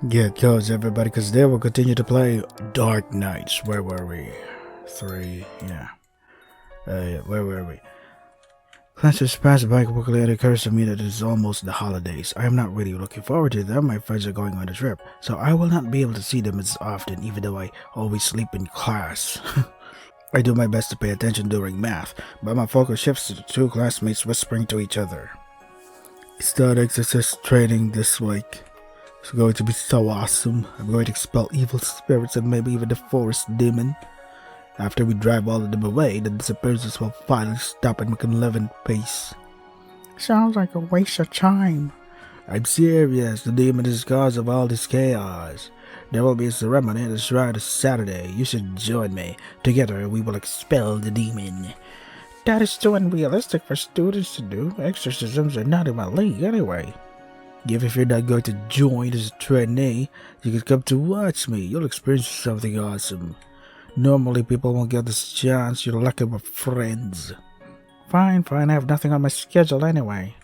Get close, everybody, because they will continue to play Dark Knights. Where were we? 3, yeah. Where were we? Classes pass by quickly and it occurs to me that it is almost the holidays. I am not really looking forward to them. My friends are going on a trip, so I will not be able to see them as often, even though I always sleep in class. I do my best to pay attention during math, but my focus shifts to the two classmates whispering to each other. Start exorcist training this week. It's going to be so awesome. I'm going to expel evil spirits and maybe even the forest demon. After we drive all of them away, the disappearances will finally stop and we can live in peace. Sounds like a waste of time. I'm serious. The demon is the cause of all this chaos. There will be a ceremony at the shrine this Saturday. You should join me. Together we will expel the demon. That is too unrealistic for students to do. Exorcisms are not in my league anyway. If you're not going to join as a trainee, you can come to watch me. You'll experience something awesome. Normally people won't get this chance. You're lucky with friends. Fine, I have nothing on my schedule anyway.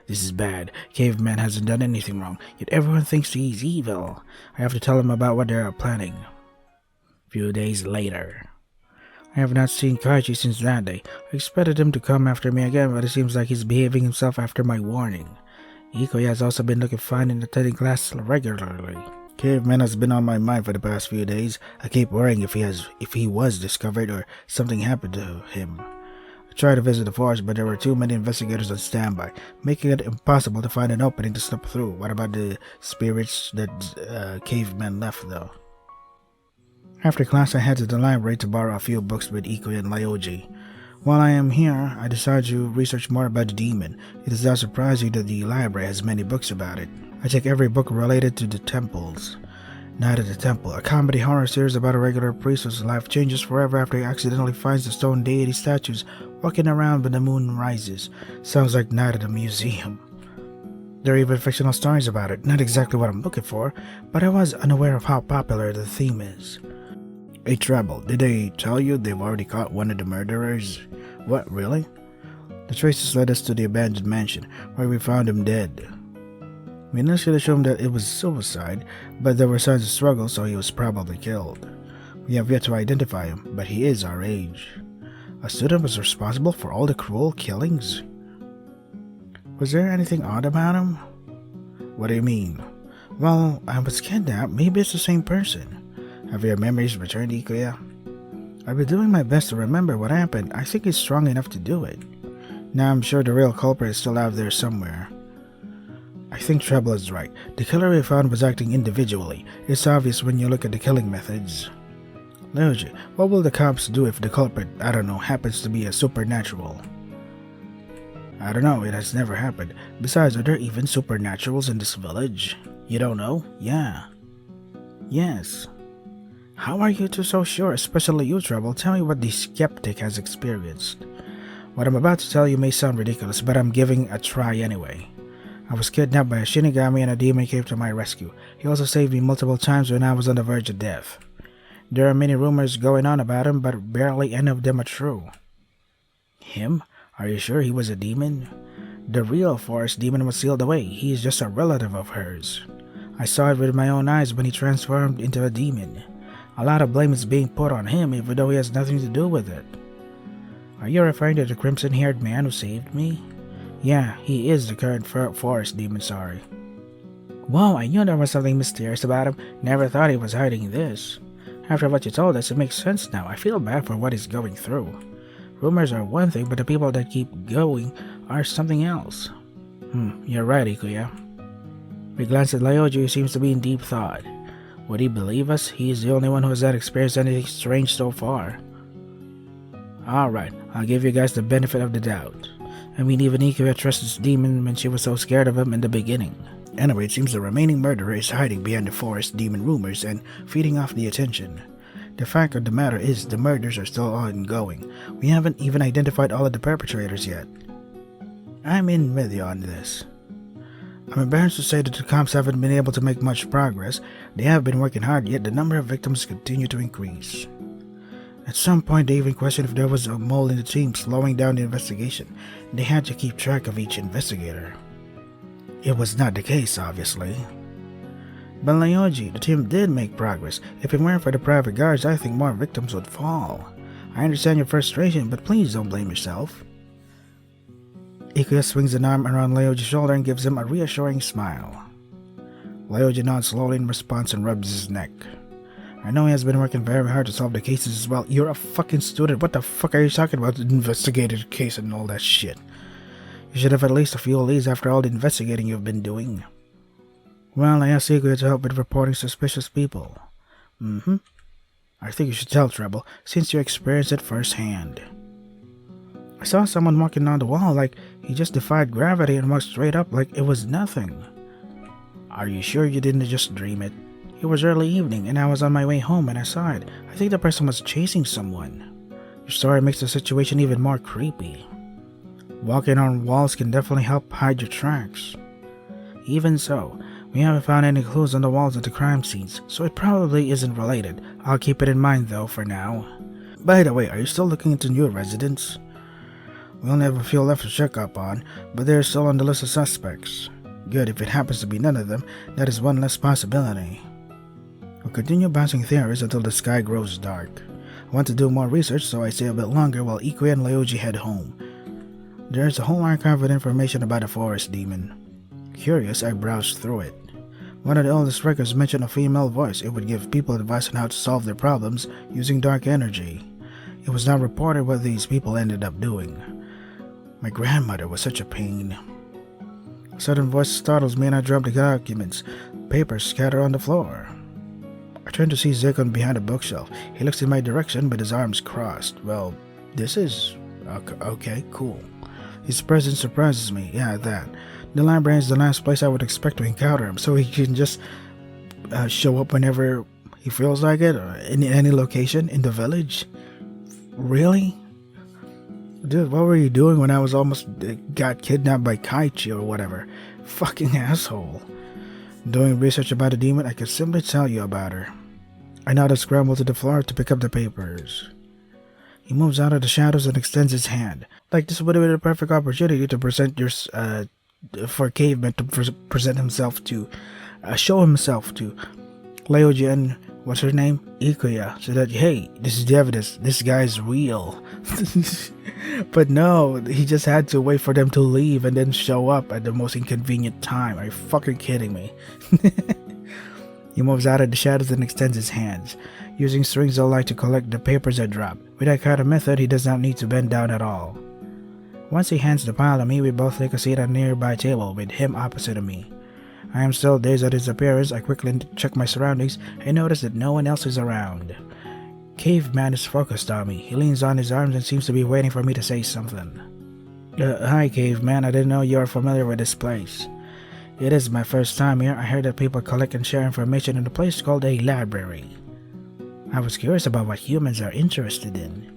This is bad. Caveman hasn't done anything wrong, yet everyone thinks he's evil. I have to tell him about what they are planning. A few days later. I have not seen Kaiji since that day. I expected him to come after me again, but it seems like he's behaving himself after my warning. Ikoya has also been looking fine and attending class regularly. Caveman has been on my mind for the past few days. I keep worrying if he was discovered or something happened to him. I tried to visit the forest, but there were too many investigators on standby, making it impossible to find an opening to slip through. What about the spirits that Caveman left, though? After class, I head to the library to borrow a few books with Ikoya and Ryoji. While I am here, I decide to research more about the demon. It is not surprising that the library has many books about it. I take every book related to the temples. Night at the Temple, a comedy horror series about a regular priest whose life changes forever after he accidentally finds the stone deity statues walking around when the moon rises. Sounds like Night at the Museum. There are even fictional stories about it. Not exactly what I'm looking for, but I was unaware of how popular the theme is. Hey Treble, did they tell you they've already caught one of the murderers? What, really? The traces led us to the abandoned mansion, where we found him dead. We initially assumed that it was suicide, but there were signs of struggle, so he was probably killed. We have yet to identify him, but he is our age. A student was responsible for all the cruel killings? Was there anything odd about him? What do you mean? Well, I was kidnapped. Maybe it's the same person. Have your memories returned, Ikoya? I've been doing my best to remember what happened. I think he's strong enough to do it. Now I'm sure the real culprit is still out there somewhere. I think Treble is right. The killer we found was acting individually. It's obvious when you look at the killing methods. Ryoji, what will the cops do if the culprit, I don't know, happens to be a supernatural? I don't know, it has never happened. Besides, are there even supernaturals in this village? You don't know? Yeah. Yes. How are you two so sure, especially you, Treble? Tell me what the skeptic has experienced. What I'm about to tell you may sound ridiculous, but I'm giving a try anyway. I was kidnapped by a Shinigami and a demon came to my rescue. He also saved me multiple times when I was on the verge of death. There are many rumors going on about him, but barely any of them are true. Him? Are you sure he was a demon? The real forest demon was sealed away. He is just a relative of hers. I saw it with my own eyes when he transformed into a demon. A lot of blame is being put on him, even though he has nothing to do with it. Are you referring to the crimson-haired man who saved me? Yeah, he is the current forest demon, sorry. Whoa, I knew there was something mysterious about him. Never thought he was hiding this. After what you told us, it makes sense now. I feel bad for what he's going through. Rumors are one thing, but the people that keep going are something else. You're right, Ikoya. We glanced at Ryoji, who seems to be in deep thought. Would he believe us? He is the only one who has not experienced anything strange so far. Alright, I'll give you guys the benefit of the doubt. I mean, even Ikoya trusts this demon when she was so scared of him in the beginning. Anyway, it seems the remaining murderer is hiding behind the forest demon rumors and feeding off the attention. The fact of the matter is, the murders are still ongoing. We haven't even identified all of the perpetrators yet. I'm in with you on this. I'm embarrassed to say that the cops haven't been able to make much progress. They have been working hard, yet the number of victims continue to increase. At some point, they even questioned if there was a mole in the team slowing down the investigation. They had to keep track of each investigator. It was not the case, obviously. But Lyoji, the team did make progress. If it weren't for the private guards, I think more victims would fall. I understand your frustration, but please don't blame yourself. Ikuya swings an arm around Lyoji's shoulder and gives him a reassuring smile. Lyoji nods slowly in response and rubs his neck. I know he has been working very hard to solve the cases as well. You're a fucking student. What the fuck are you talking about? Investigated case and all that shit. You should have at least a few leads after all the investigating you've been doing. Well, I asked Ikuya to help with reporting suspicious people. I think you should tell Treble, since you experienced it firsthand. I saw someone walking down the wall like he just defied gravity and walked straight up like it was nothing. Are you sure you didn't just dream it? It was early evening and I was on my way home and I saw it. I think the person was chasing someone. Your story makes the situation even more creepy. Walking on walls can definitely help hide your tracks. Even so, we haven't found any clues on the walls of the crime scenes, so it probably isn't related. I'll keep it in mind though for now. By the way, are you still looking into new residents? We only have a few left to check up on, but they're still on the list of suspects. Good, if it happens to be none of them, that is one less possibility. We'll continue bouncing theories until the sky grows dark. I want to do more research, so I stay a bit longer while Ikuya and Lyoji head home. There's a whole archive of information about the forest demon. Curious, I browsed through it. One of the oldest records mentioned a female voice. It would give people advice on how to solve their problems using dark energy. It was not reported what these people ended up doing. My grandmother was such a pain. A sudden voice startles me and I drop the documents. Papers scatter on the floor. I turn to see Zekon behind a bookshelf. He looks in my direction with his arms crossed. Well, this is... okay, cool. His presence surprises me. Yeah, that. The library is the last place I would expect to encounter him, so he can just show up whenever he feels like it, or in any location in the village. Really? Dude, what were you doing when I was almost got kidnapped by Kaichi or whatever? Fucking asshole. Doing research about a demon, I could simply tell you about her. I nod and scramble to the floor to pick up the papers. He moves out of the shadows and extends his hand. Like this would have been a perfect opportunity to present your, for Caveman to present himself to, show himself to Lyoji and, what's her name? Ikuya, so that, hey, this is the evidence, this guy's real. But no, he just had to wait for them to leave and then show up at the most inconvenient time. Are you fucking kidding me? He moves out of the shadows and extends his hands, using strings of light to collect the papers I drop. With that kind of method, he does not need to bend down at all. Once he hands the pile to me, we both take a seat at a nearby table, with him opposite of me. I am still dazed at his appearance. I quickly check my surroundings and notice that no one else is around. Caveman is focused on me. He leans on his arms and seems to be waiting for me to say something. Hi, Caveman. I didn't know you are familiar with this place. It is my first time here. I heard that people collect and share information in a place called a library. I was curious about what humans are interested in,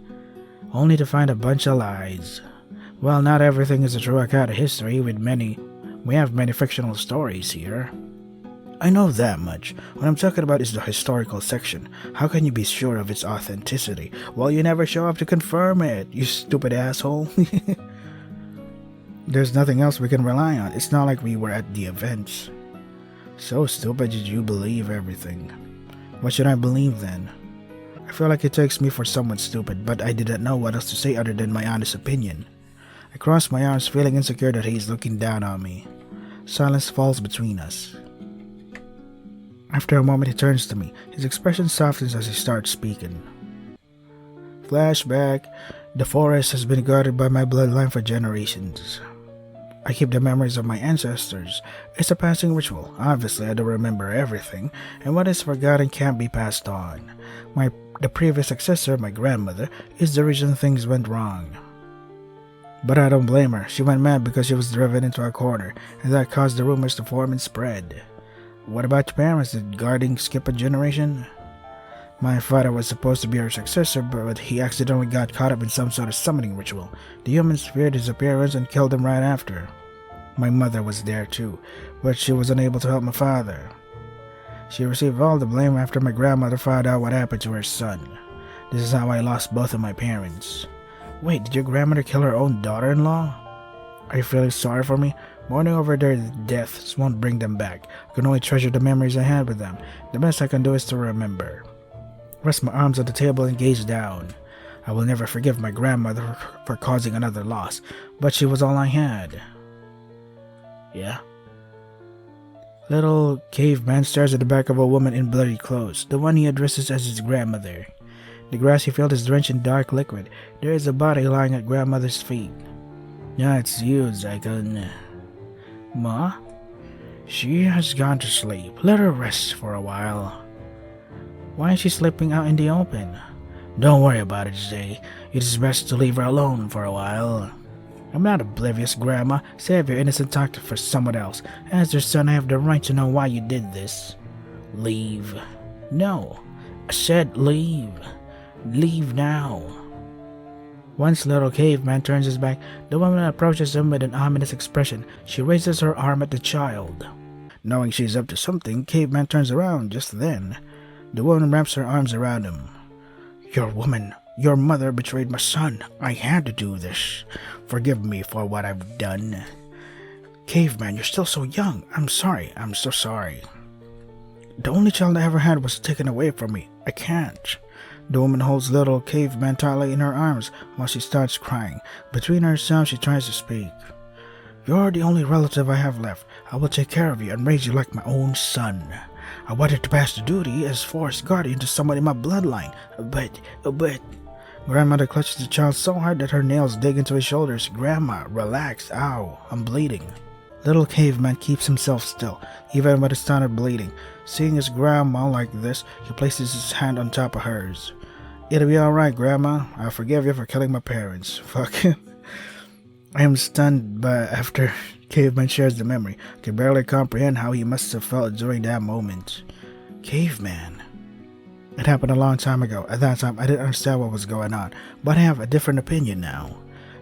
only to find a bunch of lies. Well, not everything is a true account of history. We have many fictional stories here. I know that much. What I'm talking about is the historical section. How can you be sure of its authenticity? Well, you never show up to confirm it, you stupid asshole. There's nothing else we can rely on. It's not like we were at the events. So stupid did you believe everything. What should I believe then? I feel like it takes me for someone stupid, but I didn't know what else to say other than my honest opinion. I cross my arms, feeling insecure that he's looking down on me. Silence falls between us. After a moment, he turns to me. His expression softens as he starts speaking. Flashback. The forest has been guarded by my bloodline for generations. I keep the memories of my ancestors. It's a passing ritual. Obviously, I don't remember everything, and what is forgotten can't be passed on. The previous successor, my grandmother, is the reason things went wrong. But I don't blame her. She went mad because she was driven into a corner, and that caused the rumors to form and spread. What about your parents? Did guarding skip a generation? My father was supposed to be her successor, but he accidentally got caught up in some sort of summoning ritual. The humans feared his appearance and killed him right after. My mother was there too, but she was unable to help my father. She received all the blame after my grandmother found out what happened to her son. This is how I lost both of my parents. Wait, did your grandmother kill her own daughter-in-law? Are you feeling sorry for me? Mourning over their deaths won't bring them back. I can only treasure the memories I had with them. The best I can do is to remember. Rest my arms on the table and gaze down. I will never forgive my grandmother for causing another loss, but she was all I had. Yeah? Little caveman stares at the back of a woman in bloody clothes, the one he addresses as his grandmother. The grassy field is drenched in dark liquid. There is a body lying at grandmother's feet. Yeah, it's you, Zygon. Ma? She has gone to sleep. Let her rest for a while. Why is she sleeping out in the open? Don't worry about it, Zay. It is best to leave her alone for a while. I'm not oblivious, Grandma. Save your innocent talk for someone else. As your son, I have the right to know why you did this. Leave. No. I said leave. Leave now. Once little caveman turns his back, the woman approaches him with an ominous expression. She raises her arm at the child. Knowing she's up to something, caveman turns around just then. The woman wraps her arms around him. Your mother betrayed my son. I had to do this. Forgive me for what I've done. Caveman, you're still so young. I'm sorry. I'm so sorry. The only child I ever had was taken away from me. I can't. The woman holds little caveman tightly in her arms while she starts crying. Between herself, she tries to speak. You're the only relative I have left. I will take care of you and raise you like my own son. I wanted to pass the duty as forest guardian to someone in my bloodline, but... Grandmother clutches the child so hard that her nails dig into his shoulders. Grandma, relax. Ow, I'm bleeding. Little caveman keeps himself still, even when it started bleeding. Seeing his grandma like this, he places his hand on top of hers. It'll be alright, Grandma. I forgive you for killing my parents. Fuck him. I am stunned, but after Caveman shares the memory, I can barely comprehend how he must have felt during that moment. Caveman. It happened a long time ago. At that time, I didn't understand what was going on, but I have a different opinion now.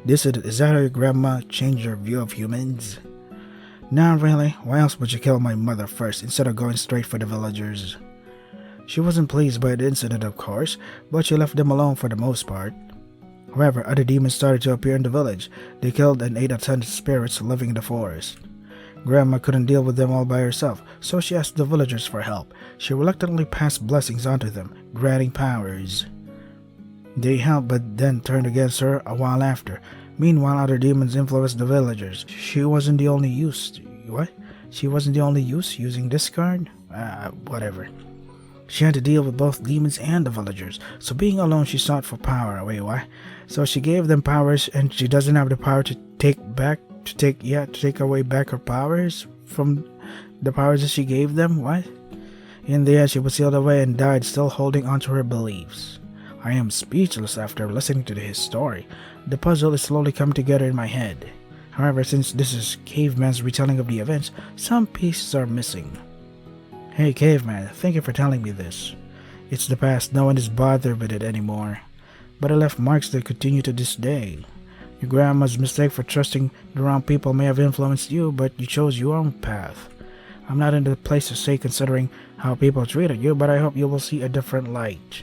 Is that how your grandma changed your view of humans? Not really. Why else would you kill my mother first instead of going straight for the villagers? She wasn't pleased by the incident, of course, but she left them alone for the most part. However, other demons started to appear in the village. They killed and ate a ton of spirits living in the forest. Grandma couldn't deal with them all by herself, so she asked the villagers for help. She reluctantly passed blessings onto them, granting powers. They helped but then turned against her a while after. Meanwhile, other demons influenced the villagers. She wasn't the only use. What? She wasn't the only use using this card? Whatever. She had to deal with both demons and the villagers, so being alone she sought for power. Wait, what? So she gave them powers and she doesn't have the power to take away back her powers from the powers that she gave them? What? In the end, she was sealed away and died, still holding onto her beliefs. I am speechless after listening to his story. The puzzle is slowly coming together in my head. However, since this is Caveman's retelling of the events, some pieces are missing. Hey Caveman, thank you for telling me this. It's the past, no one is bothered with it anymore. But it left marks that continue to this day. Your grandma's mistake for trusting the wrong people may have influenced you, but you chose your own path. I'm not in the place to say considering how people treated you, but I hope you will see a different light.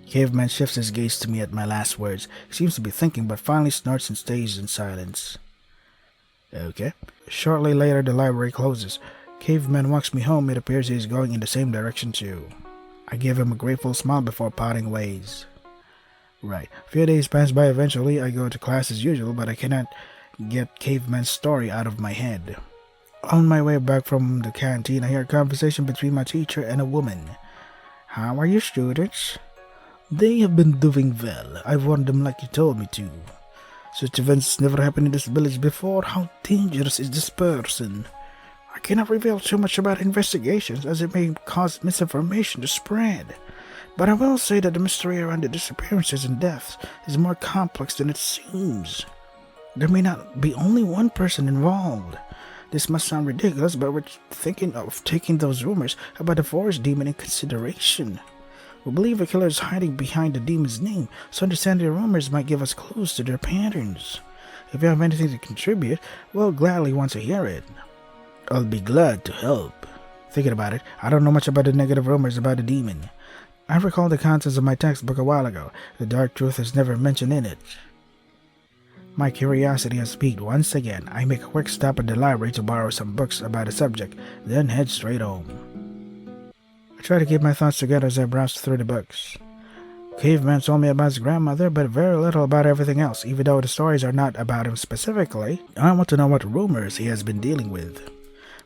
Caveman shifts his gaze to me at my last words. He seems to be thinking, but finally snorts and stays in silence. Okay. Shortly later, the library closes. Caveman walks me home. It appears he is going in the same direction too. I give him a grateful smile before parting ways. Right. A few days pass by. Eventually, I go to class as usual, but I cannot get Caveman's story out of my head. On my way back from the canteen, I hear a conversation between my teacher and a woman. How are your students? They have been doing well. I warned them like you told me to. Such events never happened in this village before. How dangerous is this person? I cannot reveal too much about investigations as it may cause misinformation to spread. But I will say that the mystery around the disappearances and deaths is more complex than it seems. There may not be only one person involved. This must sound ridiculous, but we're thinking of taking those rumors about the forest demon in consideration. We believe the killer is hiding behind the demon's name, so understanding the rumors might give us clues to their patterns. If you have anything to contribute, we'll gladly want to hear it. I'll be glad to help. Thinking about it, I don't know much about the negative rumors about the demon. I recall the contents of my textbook a while ago. The dark truth is never mentioned in it. My curiosity has piqued once again. I make a quick stop at the library to borrow some books about the subject, then head straight home. I try to keep my thoughts together as I browse through the books. Caveman told me about his grandmother, but very little about everything else. Even though the stories are not about him specifically, I want to know what rumors he has been dealing with.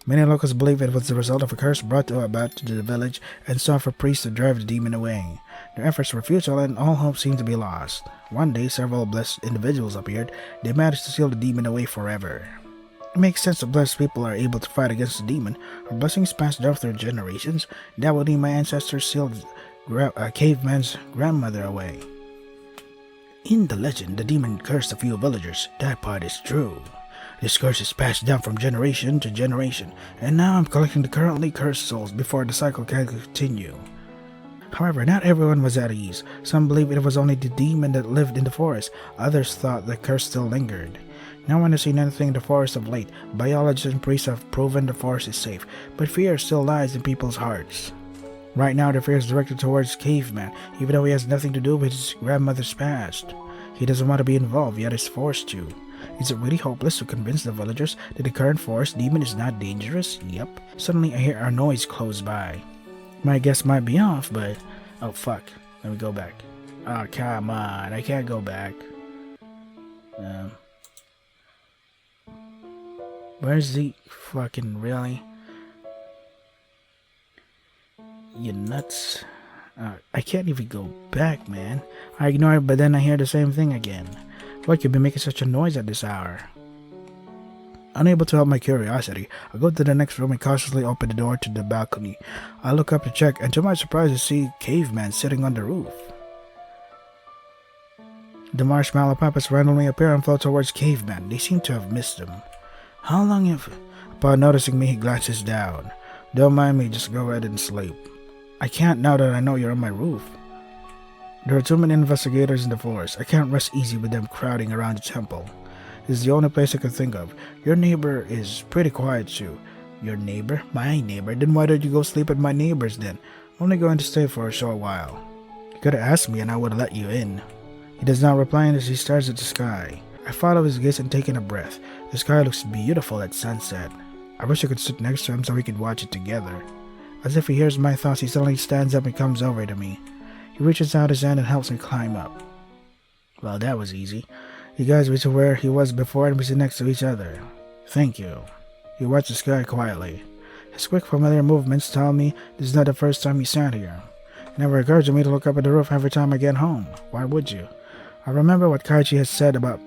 Many locals believe it was the result of a curse brought about to the village and sought for priests to drive the demon away. Their efforts were futile and all hope seemed to be lost. One day, several blessed individuals appeared. They managed to seal the demon away forever. It makes sense that blessed people are able to fight against the demon. Our blessings passed down through generations. That would mean my ancestors sealed Caveman's grandmother away. In the legend, the demon cursed a few villagers. That part is true. This curse is passed down from generation to generation, and now I'm collecting the currently cursed souls before the cycle can continue. However, not everyone was at ease. Some believed it was only the demon that lived in the forest. Others thought the curse still lingered. No one has seen anything in the forest of late. Biologists and priests have proven the forest is safe, but fear still lies in people's hearts. Right now, the fear is directed towards Caveman, even though he has nothing to do with his grandmother's past. He doesn't want to be involved, yet is forced to. Is it really hopeless to convince the villagers that the current forest demon is not dangerous? Yep. Suddenly I hear a noise close by. My guess might be off, but... oh fuck. Let me go back. Oh, come on. I can't go back. Where's the... fucking really? You nuts. I can't even go back, man. I ignore it, but then I hear the same thing again. What could be making such a noise at this hour? Unable to help my curiosity, I go to the next room and cautiously open the door to the balcony. I look up to check, and to my surprise I see Caveman sitting on the roof. The marshmallow puppets randomly appear and float towards Caveman. They seem to have missed him. How long have... Upon noticing me, he glances down. Don't mind me, just go ahead and sleep. I can't now that I know you're on my roof. There are too many investigators in the forest. I can't rest easy with them crowding around the temple. This is the only place I could think of. Your neighbor is pretty quiet too. Your neighbor? My neighbor? Then why don't you go sleep at my neighbor's then? I'm only going to stay for a short while. You could have asked me and I would have let you in. He does not reply as he stares at the sky. I follow his gaze and take in a breath. The sky looks beautiful at sunset. I wish I could sit next to him so we could watch it together. As if he hears my thoughts, he suddenly stands up and comes over to me. He reaches out his hand and helps me climb up. Well, that was easy. He guides me to where he was before and we sit next to each other. Thank you. He watched the sky quietly. His quick, familiar movements tell me this is not the first time he sat here. It never occurred to me to look up at the roof every time I get home. Why would you? I remember what Kaichi has said about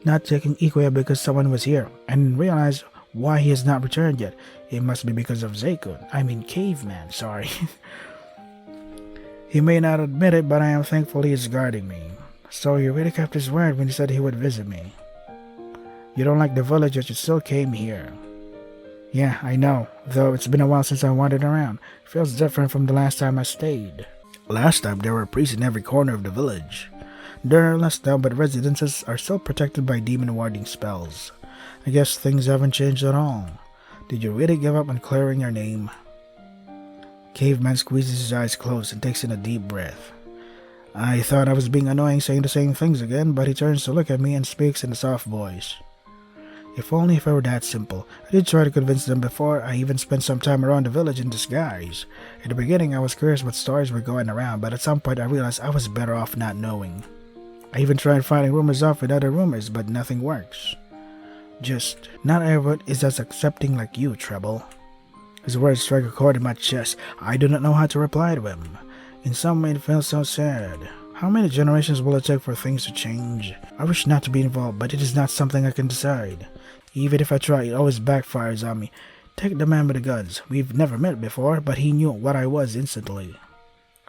not taking Ikuya because someone was here, and realized why he has not returned yet. It must be because of Zeikun. I mean Caveman, sorry. He may not admit it, but I am thankful he is guarding me. So he really kept his word when he said he would visit me. You don't like the village, yet you still came here. Yeah, I know, though it's been a while since I wandered around. It feels different from the last time I stayed. Last time there were priests in every corner of the village. There are less now, but residences are still protected by demon warding spells. I guess things haven't changed at all. Did you really give up on clearing your name? Caveman squeezes his eyes closed and takes in a deep breath. I thought I was being annoying saying the same things again, but he turns to look at me and speaks in a soft voice. If only if I were that simple. I did try to convince them before. I even spent some time around the village in disguise. In the beginning I was curious what stories were going around, but at some point I realized I was better off not knowing. I even tried fighting rumors off with other rumors, but nothing works. Just, not everyone is as accepting like you, Treble. His words strike a chord in my chest. I do not know how to reply to him. In some way it feels so sad. How many generations will it take for things to change? I wish not to be involved, but it is not something I can decide. Even if I try, it always backfires on me. Take the man with the guns. We've never met before, but he knew what I was instantly.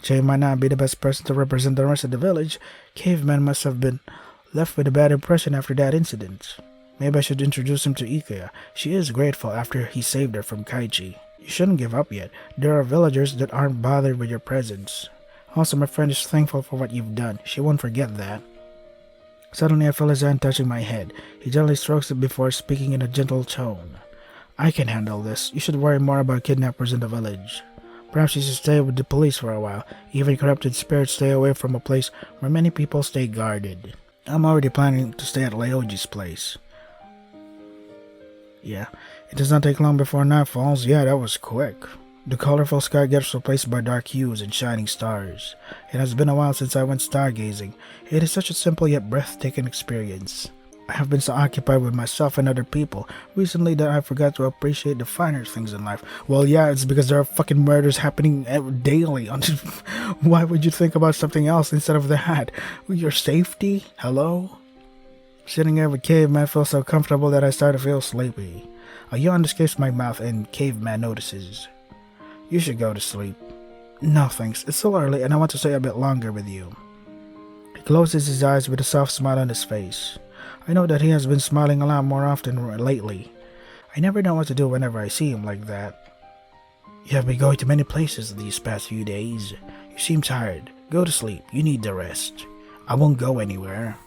Jay might not be the best person to represent the rest of the village. Caveman must have been left with a bad impression after that incident. Maybe I should introduce him to Ikuya. She is grateful after he saved her from Kaichi. You shouldn't give up yet. There are villagers that aren't bothered with your presence. Also, my friend is thankful for what you've done. She won't forget that. Suddenly, I feel his hand touching my head. He gently strokes it before speaking in a gentle tone. I can handle this. You should worry more about kidnappers in the village. Perhaps you should stay with the police for a while. Even corrupted spirits stay away from a place where many people stay guarded. I'm already planning to stay at Leoji's place. Yeah, it does not take long before night falls. Yeah, that was quick. The colorful sky gets replaced by dark hues and shining stars. It has been a while since I went stargazing. It is such a simple yet breathtaking experience. I have been so occupied with myself and other people recently that I forgot to appreciate the finer things in life. Well, yeah, it's because there are fucking murders happening daily. Why would you think about something else instead of that? Your safety? Hello? Sitting here with Caveman feels so comfortable that I start to feel sleepy. A yawn escapes my mouth and Caveman notices. You should go to sleep. No thanks, it's still early and I want to stay a bit longer with you. He closes his eyes with a soft smile on his face. I know that he has been smiling a lot more often lately. I never know what to do whenever I see him like that. You have been going to many places these past few days. You seem tired. Go to sleep. You need the rest. I won't go anywhere.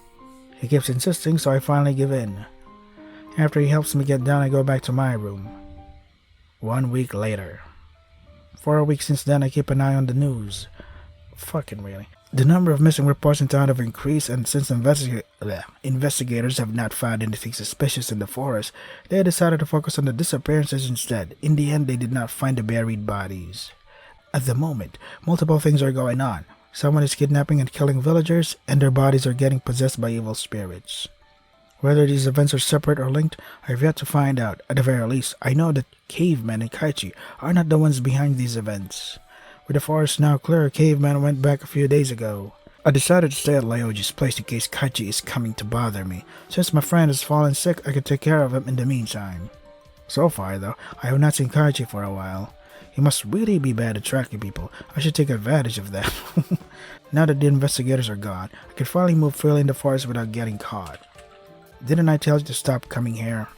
He keeps insisting, so I finally give in. After he helps me get down, I go back to my room. 1 week later. For a week since then, I keep an eye on the news. Fucking really. The number of missing reports in town have increased, and since investigators have not found anything suspicious in the forest, they decided to focus on the disappearances instead. In the end, they did not find the buried bodies. At the moment, multiple things are going on. Someone is kidnapping and killing villagers, and their bodies are getting possessed by evil spirits. Whether these events are separate or linked, I have yet to find out. At the very least, I know that Caveman and Kaichi are not the ones behind these events. With the forest now clear, Caveman went back a few days ago. I decided to stay at Leoji's place in case Kaichi is coming to bother me. Since my friend has fallen sick, I could take care of him in the meantime. So far, though, I have not seen Kaichi for a while. He must really be bad at tracking people. I should take advantage of that. Now that the investigators are gone, I can finally move freely in the forest without getting caught. Didn't I tell you to stop coming here?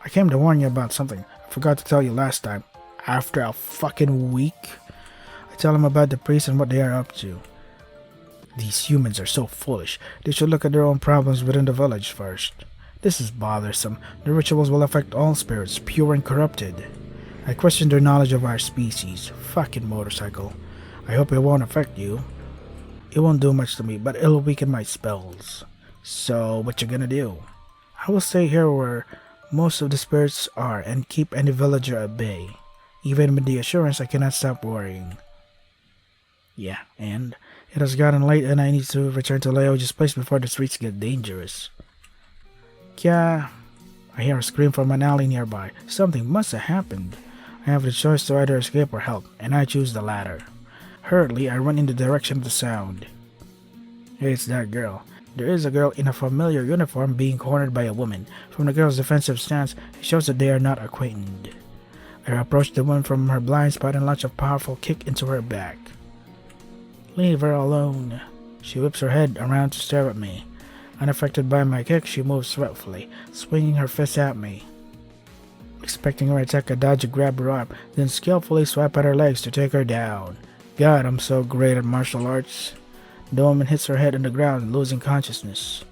I came to warn you about something. I forgot to tell you last time. After a fucking week, I tell them about the priests and what they are up to. These humans are so foolish. They should look at their own problems within the village first. This is bothersome. The rituals will affect all spirits, pure and corrupted. I question their knowledge of our species. Fucking motorcycle. I hope it won't affect you. It won't do much to me, but it'll weaken my spells. So, what you gonna do? I will stay here where most of the spirits are and keep any villager at bay. Even with the assurance, I cannot stop worrying. Yeah, and it has gotten late and I need to return to Leoji's place before the streets get dangerous. Kya, I hear a scream from an alley nearby. Something must have happened. I have the choice to either escape or help, and I choose the latter. Hurriedly, I run in the direction of the sound. Hey, it's that girl. There is a girl in a familiar uniform being cornered by a woman. From the girl's defensive stance, it shows that they are not acquainted. I approach the woman from her blind spot and launch a powerful kick into her back. Leave her alone. She whips her head around to stare at me. Unaffected by my kick, she moves swiftly, swinging her fist at me. Expecting her attack, I dodge and grab her arm, then skillfully swipe at her legs to take her down. God, I'm so great at martial arts. The woman hits her head on the ground, losing consciousness.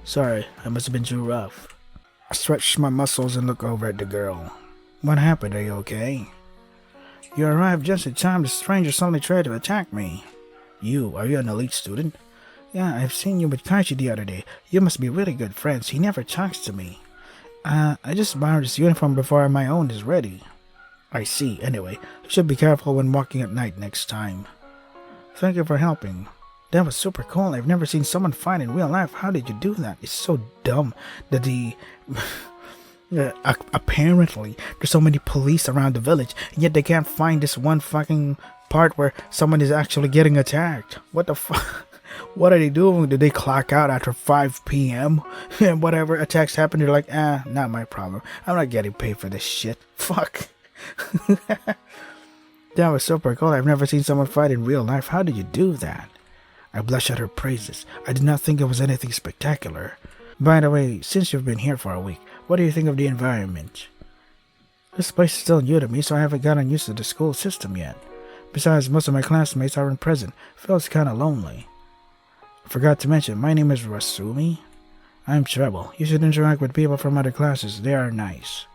Sorry, I must have been too rough. I stretch my muscles and look over at the girl. What happened? Are you okay? You arrived just in time. The stranger suddenly tried to attack me. Are you an elite student? Yeah, I've seen you with Kaichi the other day. You must be really good friends. He never talks to me. I just borrowed his uniform before my own is ready. I see. Anyway, you should be careful when walking at night next time. Thank you for helping. That was super cool. I've never seen someone fight in real life. How did you do that? It's so dumb that apparently there's so many police around the village, and yet they can't find this one fucking part where someone is actually getting attacked. What the fuck? What are they doing? Did they clock out after 5 p.m.? And whatever attacks happen, they're like, not my problem. I'm not getting paid for this shit. Fuck. That was super cool. I've never seen someone fight in real life. How did you do that? I blush at her praises. I did not think it was anything spectacular. By the way, since you've been here for a week, what do you think of the environment? This place is still new to me, so I haven't gotten used to the school system yet. Besides, most of my classmates aren't present. Feels kinda lonely. I forgot to mention, my name is Rasumi. I'm Treble. You should interact with people from other classes. They are nice.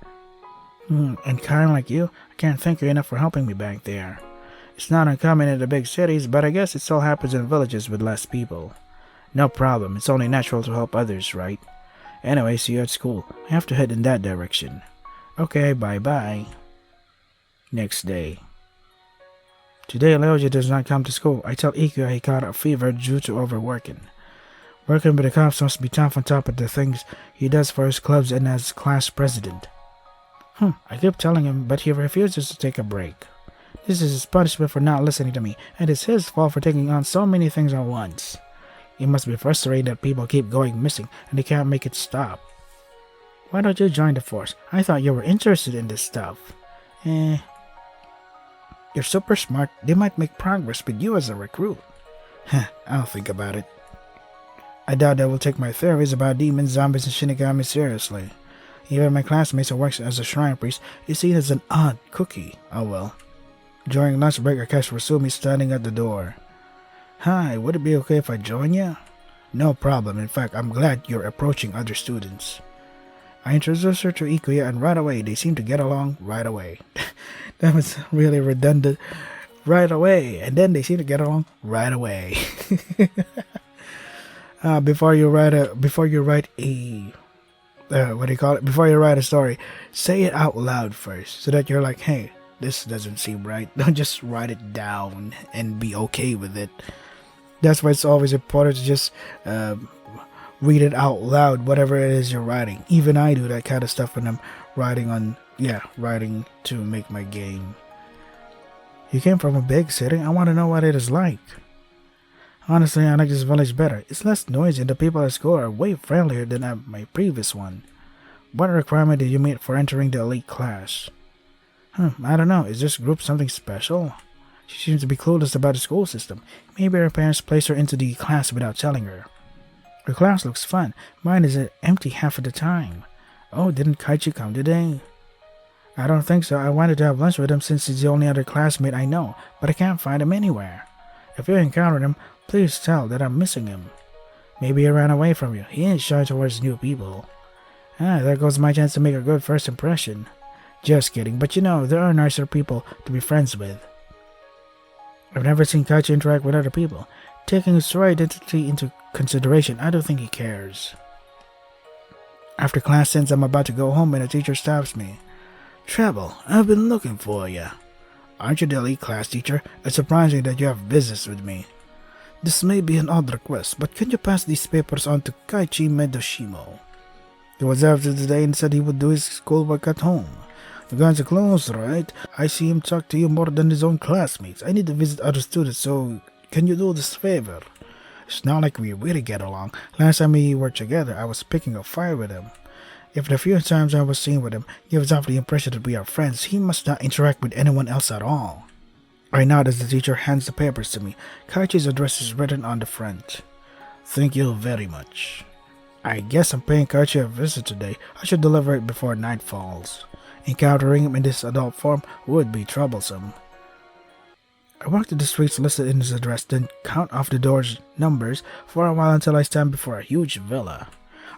And kind like you, I can't thank you enough for helping me back there. It's not uncommon in the big cities, but I guess it still happens in villages with less people. No problem, it's only natural to help others, right? Anyway, see you at school. I have to head in that direction. Okay, bye-bye. Next day. Today, Leoji does not come to school. I tell Ikuya he caught a fever due to overworking. Working with the cops must be tough on top of the things he does for his clubs and as class president. I keep telling him, but he refuses to take a break. This is his punishment for not listening to me, and it's his fault for taking on so many things at once. He must be frustrated that people keep going missing and he can't make it stop. Why don't you join the force? I thought you were interested in this stuff. You're super smart. They might make progress with you as a recruit. I'll think about it. I doubt they will take my theories about demons, zombies, and Shinigami seriously. Even my classmates who works as a shrine priest is seen as an odd cookie. Oh well. During lunch break, I catch Rasumi standing at the door. Hi, would it be okay if I join you? No problem. In fact, I'm glad you're approaching other students. I introduce her to Ikuya and right away they seem to get along right away. That was really redundant. Right away. And then they seem to get along right away. Before you write a story, say it out loud first so that you're like, hey, this doesn't seem right. Don't just write it down and be okay with it. That's why it's always important to just read it out loud, whatever it is you're writing. Even I do that kind of stuff when I'm writing to make my game. You came from a big city? I want to know what it is like. Honestly, I like this village better. It's less noisy and the people at school are way friendlier than at my previous one. What requirement did you meet for entering the elite class? I don't know. Is this group something special? She seems to be clueless about the school system. Maybe her parents placed her into the class without telling her. Her class looks fun. Mine is empty half of the time. Oh, didn't Kaichi come today? I don't think so. I wanted to have lunch with him since he's the only other classmate I know, but I can't find him anywhere. If you encounter him, please tell that I'm missing him. Maybe he ran away from you. He ain't shy towards new people. There goes my chance to make a good first impression. Just kidding, but you know, there are nicer people to be friends with. I've never seen Kaichi interact with other people. Taking his true identity into consideration, I don't think he cares. After class ends, I'm about to go home and a teacher stops me. Treble, I've been looking for you. Aren't you the elite class teacher? It's surprising that you have business with me. This may be an odd request, but can you pass these papers on to Kaichi Medoshimo? He was after today and said he would do his schoolwork at home. You guys are close, right? I see him talk to you more than his own classmates. I need to visit other students, so can you do this favor? It's not like we really get along. Last time we were together, I was picking a fight with him. If the few times I was seen with him gives off the impression that we are friends, he must not interact with anyone else at all. I nod as the teacher hands the papers to me. Kaichi's address is written on the front. Thank you very much. I guess I'm paying Kaichi a visit today. I should deliver it before night falls. Encountering him in this adult form would be troublesome. I walk to the streets listed in his address, then count off the doors' numbers for a while until I stand before a huge villa.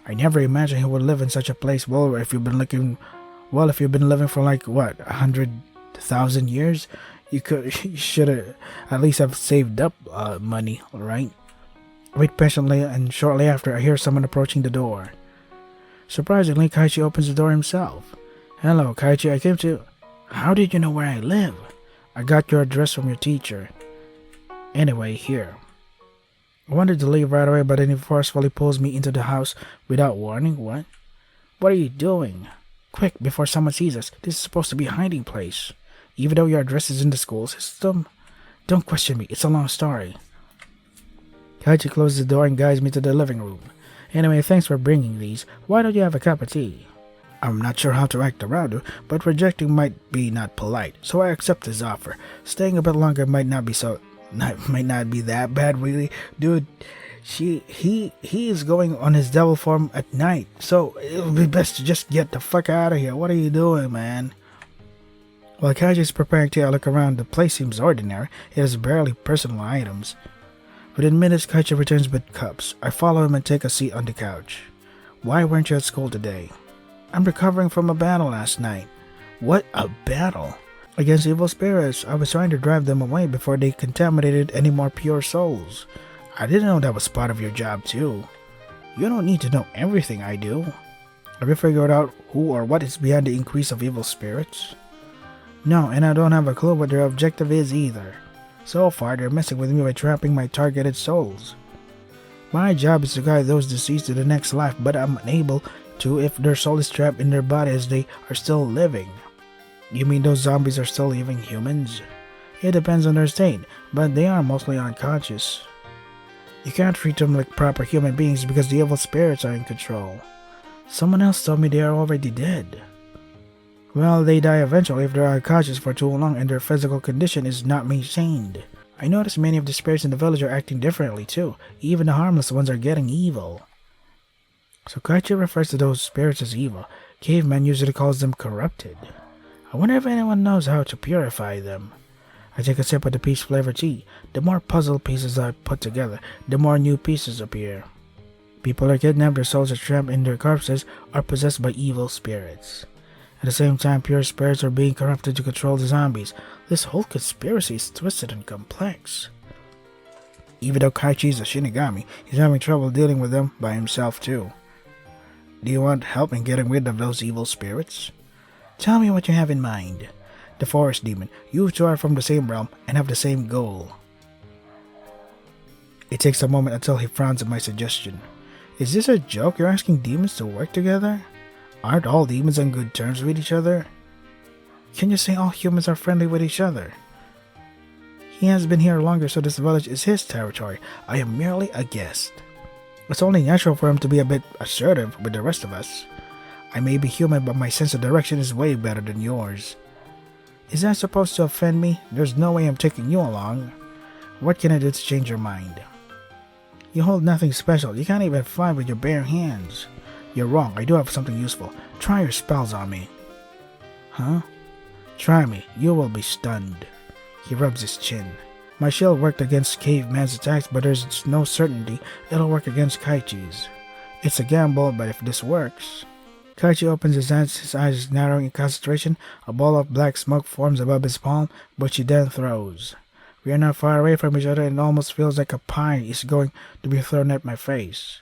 I never imagined he would live in such a place. Well, if you've been living for like, 100,000 years, you should at least have saved up money, right? I wait patiently, and shortly after, I hear someone approaching the door. Surprisingly, Kaichi opens the door himself. Hello, Kaichi, I came to... How did you know where I live? I got your address from your teacher. Anyway, here. I wanted to leave right away, but then he forcefully pulls me into the house without warning. What? What are you doing? Quick, before someone sees us. This is supposed to be a hiding place. Even though your address is in the school system? Don't question me, it's a long story. Kaichi closes the door and guides me to the living room. Anyway, thanks for bringing these. Why don't you have a cup of tea? I'm not sure how to act around her, but rejecting might be not polite, so I accept his offer. Staying a bit longer might not be that bad, really. Dude, he is going on his devil form at night, so it would be best to just get the fuck out of here. What are you doing, man? While Kaichi is preparing tea, I look around. The place seems ordinary. It has barely personal items. Within minutes, Kaichi returns with cups. I follow him and take a seat on the couch. Why weren't you at school today? I'm recovering from a battle last night. What a battle? Against evil spirits. I was trying to drive them away before they contaminated any more pure souls. I didn't know that was part of your job too. You don't need to know everything I do. Have you figured out who or what is behind the increase of evil spirits? No, and I don't have a clue what their objective is either. So far, they're messing with me by trapping my targeted souls. My job is to guide those deceased to the next life, but I'm unable to if their soul is trapped in their body as they are still living. You mean those zombies are still living humans? It depends on their state, but they are mostly unconscious. You can't treat them like proper human beings because the evil spirits are in control. Someone else told me they are already dead. Well, they die eventually if they're unconscious for too long and their physical condition is not maintained. I noticed many of the spirits in the village are acting differently too. Even the harmless ones are getting evil. So Kaichi refers to those spirits as evil. Caveman usually calls them corrupted. I wonder if anyone knows how to purify them. I take a sip of the peach-flavored tea. The more puzzle pieces I put together, the more new pieces appear. People are kidnapped, their souls are trapped in their corpses, or possessed by evil spirits. At the same time, pure spirits are being corrupted to control the zombies. This whole conspiracy is twisted and complex. Even though Kaichi is a Shinigami, he's having trouble dealing with them by himself too. Do you want help in getting rid of those evil spirits? Tell me what you have in mind. The forest demon. You two are from the same realm and have the same goal. It takes a moment until he frowns at my suggestion. Is this a joke? You're asking demons to work together? Aren't all demons on good terms with each other? Can you say all humans are friendly with each other? He has been here longer, so this village is his territory. I am merely a guest. It's only natural for him to be a bit assertive with the rest of us. I may be human, but my sense of direction is way better than yours. Is that supposed to offend me? There's no way I'm taking you along. What can I do to change your mind? You hold nothing special. You can't even fly with your bare hands. You're wrong. I do have something useful. Try your spells on me. Huh? Try me. You will be stunned. He rubs his chin. My shield worked against Caveman's attacks, but there's no certainty it'll work against Kaichi's. It's a gamble, but if this works... Kaichi opens his hands, his eyes narrowing in concentration. A ball of black smoke forms above his palm, which he then throws. We are not far away from each other and it almost feels like a pie is going to be thrown at my face.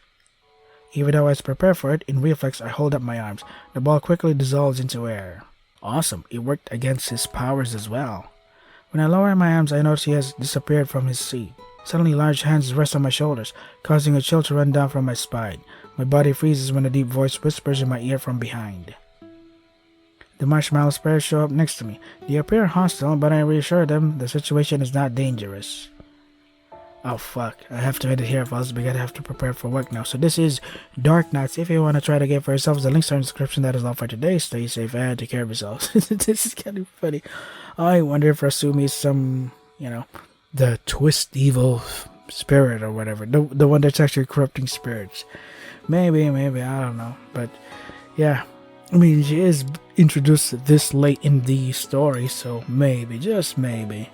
Even though I was prepared for it, in reflex I hold up my arms. The ball quickly dissolves into air. Awesome, it worked against his powers as well. When I lower my arms, I notice he has disappeared from his seat. Suddenly large hands rest on my shoulders, causing a chill to run down from my spine. My body freezes when a deep voice whispers in my ear from behind. The marshmallow spirits show up next to me. They appear hostile, but I reassure them the situation is not dangerous. Oh fuck, I have to edit here fellas because I have to prepare for work now. So this is Dark Nights. If you want to try the game for yourselves, the links are in the description. That is all for today. Stay safe and take care of yourselves. This is kind of funny. I wonder if Rasumi is some, the twist evil spirit or whatever. The one that's actually corrupting spirits. Maybe, I don't know. But yeah, I mean, she is introduced this late in the story, so maybe, just maybe.